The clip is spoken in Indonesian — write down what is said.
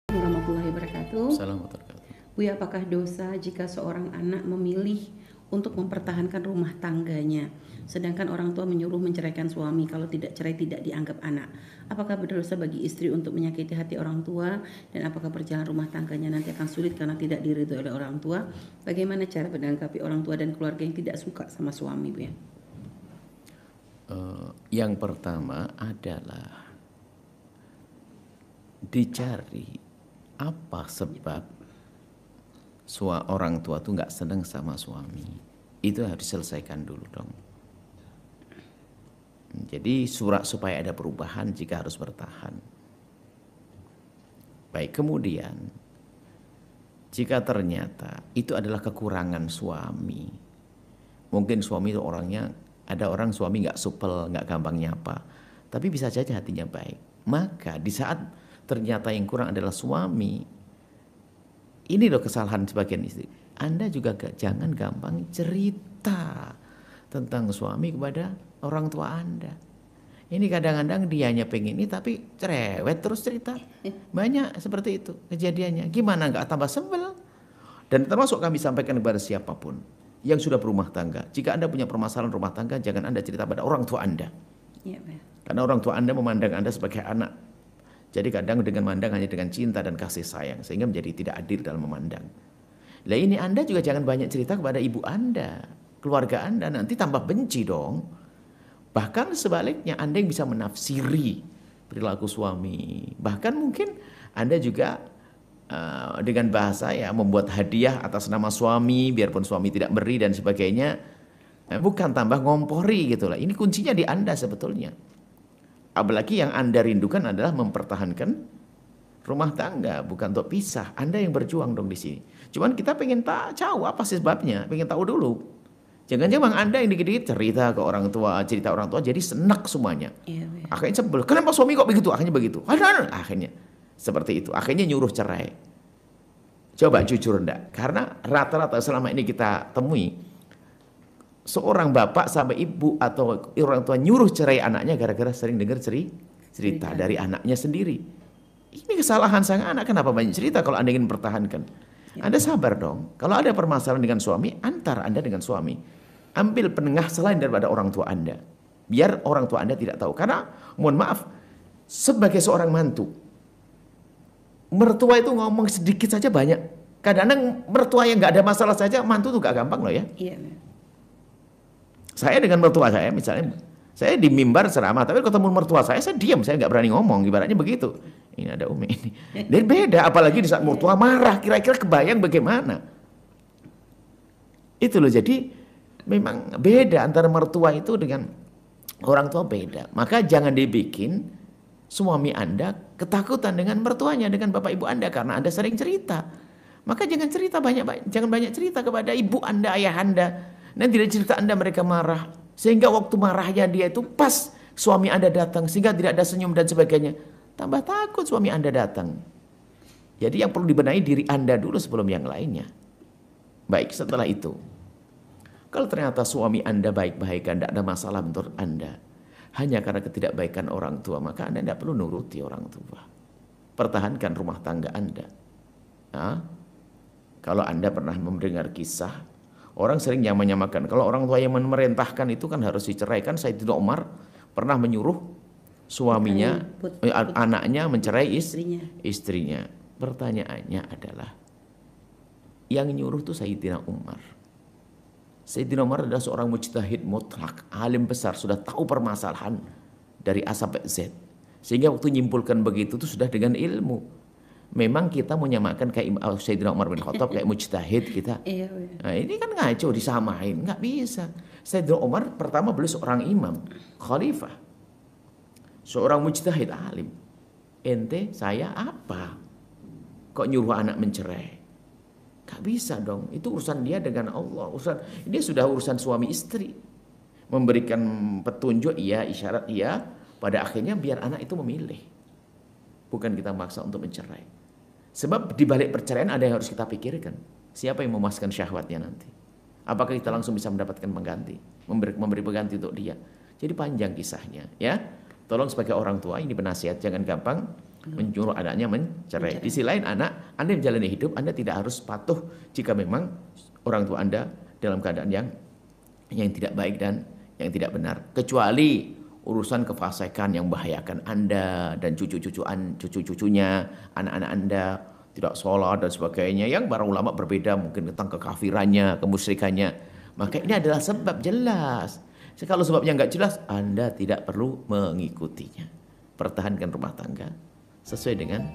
Warahmatullahi wabarakatuh. Assalamualaikum. Buya, apakah dosa jika seorang anak memilih untuk mempertahankan rumah tangganya, sedangkan orang tua menyuruh menceraikan suami? Kalau tidak cerai tidak dianggap anak. Apakah berdosa bagi istri untuk menyakiti hati orang tua? Dan apakah perjalanan rumah tangganya nanti akan sulit karena tidak diridhoi oleh orang tua? Bagaimana cara menanggapi orang tua dan keluarga yang tidak suka sama suami, Buya? Yang pertama adalah dicari apa sebab orang tua tuh nggak seneng sama suami. Itu harus diselesaikan dulu dong. Jadi surat supaya ada perubahan jika harus bertahan. Baik, kemudian jika ternyata itu adalah kekurangan suami, mungkin suami itu orangnya, ada orang suami nggak supel, nggak gampang nyapa, tapi bisa saja hatinya baik. Maka di saat ternyata yang kurang adalah suami, ini loh kesalahan sebagian istri. Anda juga jangan gampang cerita tentang suami kepada orang tua Anda. Ini kadang-kadang dianya pengen ini tapi cerewet terus cerita. Banyak seperti itu kejadiannya. Gimana nggak tambah sebel? Dan termasuk kami sampaikan kepada siapapun yang sudah berumah tangga. Jika Anda punya permasalahan rumah tangga, jangan Anda cerita pada orang tua Anda. Ya, karena orang tua Anda memandang Anda sebagai anak. Jadi kadang dengan memandang hanya dengan cinta dan kasih sayang, sehingga menjadi tidak adil dalam memandang. Lah ini Anda juga jangan banyak cerita kepada ibu Anda, keluarga Anda, nanti tambah benci dong. Bahkan sebaliknya Anda yang bisa menafsiri perilaku suami. Bahkan mungkin Anda juga dengan bahasa ya membuat hadiah atas nama suami, biarpun suami tidak beri dan sebagainya. Bukan tambah ngompori gitu lah. Ini kuncinya di Anda sebetulnya. Apalagi yang Anda rindukan adalah mempertahankan rumah tangga, bukan untuk pisah. Anda yang berjuang dong di sini. Cuman kita pengen tahu apa sih sebabnya, pengen tahu dulu. Jangan-jangan Anda yang dikit-dikit cerita ke orang tua, cerita orang tua jadi senak semuanya. Iya, akhirnya sebel. Kenapa suami kok begitu? Akhirnya begitu. Akhirnya seperti itu. Akhirnya nyuruh cerai. Coba jujur enggak? Karena rata-rata selama ini kita temui, seorang bapak sampai ibu atau orang tua nyuruh cerai anaknya gara-gara sering dengar cerita dari anaknya sendiri. Ini kesalahan sang anak. Kenapa banyak cerita kalau Anda ingin mempertahankan? Anda sabar dong. Kalau ada permasalahan dengan suami, antar Anda dengan suami. Ambil penengah selain daripada orang tua Anda. Biar orang tua Anda tidak tahu. Karena mohon maaf, sebagai seorang mantu, mertua itu ngomong sedikit saja banyak. Kadang-kadang mertua yang nggak ada masalah saja, mantu tuh gak gampang loh ya. Iya. Saya dengan mertua saya misalnya, saya di mimbar ceramah, tapi ketemu mertua saya diam, saya nggak berani ngomong, ibaratnya begitu. Ini ada Umi ini. Dan beda, apalagi di saat mertua marah, kira-kira kebayang bagaimana. Itu loh, jadi memang beda antara mertua itu dengan orang tua beda. Maka jangan dibikin suami Anda ketakutan dengan mertuanya, dengan bapak ibu Anda, karena Anda sering cerita. Maka jangan cerita jangan banyak cerita kepada ibu Anda, ayah Anda. Nanti dari cerita Anda mereka marah. Sehingga waktu marahnya dia itu pas suami Anda datang. Sehingga tidak ada senyum dan sebagainya. Tambah takut suami Anda datang. Jadi yang perlu dibenahi diri Anda dulu sebelum yang lainnya. Baik, setelah itu. Kalau ternyata suami Anda baik-baik, tidak ada masalah menurut Anda. Hanya karena ketidakbaikan orang tua, maka Anda tidak perlu nuruti orang tua. Pertahankan rumah tangga Anda. Nah, kalau Anda pernah mendengar kisah, orang sering nyamakan. Kalau orang tua yang memerintahkan itu kan harus diceraikan. Sayyidina Umar pernah menyuruh suaminya, anaknya mencerai istrinya. Pertanyaannya adalah, yang nyuruh itu Sayyidina Umar. Sayyidina Umar adalah seorang mujtahid mutlak, alim besar, sudah tahu permasalahan dari A sampai Z. Sehingga waktu nyimpulkan begitu itu sudah dengan ilmu. Memang kita menyamakan kayak Sayyidina Umar bin Khattab kayak mujtahid kita. Nah, ini kan ngaco disamain, nggak bisa. Sayyidina Umar pertama beliau seorang imam, khalifah, seorang mujtahid alim. Ente saya apa? Kok nyuruh anak mencerai? Gak bisa dong, itu urusan dia dengan Allah. Ini sudah urusan suami istri. Memberikan petunjuk iya, isyarat iya, pada akhirnya biar anak itu memilih. Bukan kita maksa untuk mencerai. Sebab di balik perceraian ada yang harus kita pikirkan. Siapa yang memuaskan syahwatnya nanti? Apakah kita langsung bisa mendapatkan pengganti? memberi pengganti untuk dia. Jadi panjang kisahnya, ya. Tolong sebagai orang tua ini penasihat, jangan gampang menyuruh anaknya mencerai. Di sisi lain anak, Anda menjalani hidup, Anda tidak harus patuh jika memang orang tua Anda dalam keadaan yang tidak baik dan yang tidak benar. Kecuali urusan kefasikan yang membahayakan Anda dan cucu-cucunya, anak-anak Anda tidak sholat dan sebagainya, yang para ulama berbeda mungkin tentang kekafirannya, kemusyrikannya. Maka ini adalah sebab jelas. Kalau sebabnya nggak jelas, Anda tidak perlu mengikutinya. Pertahankan rumah tangga sesuai dengan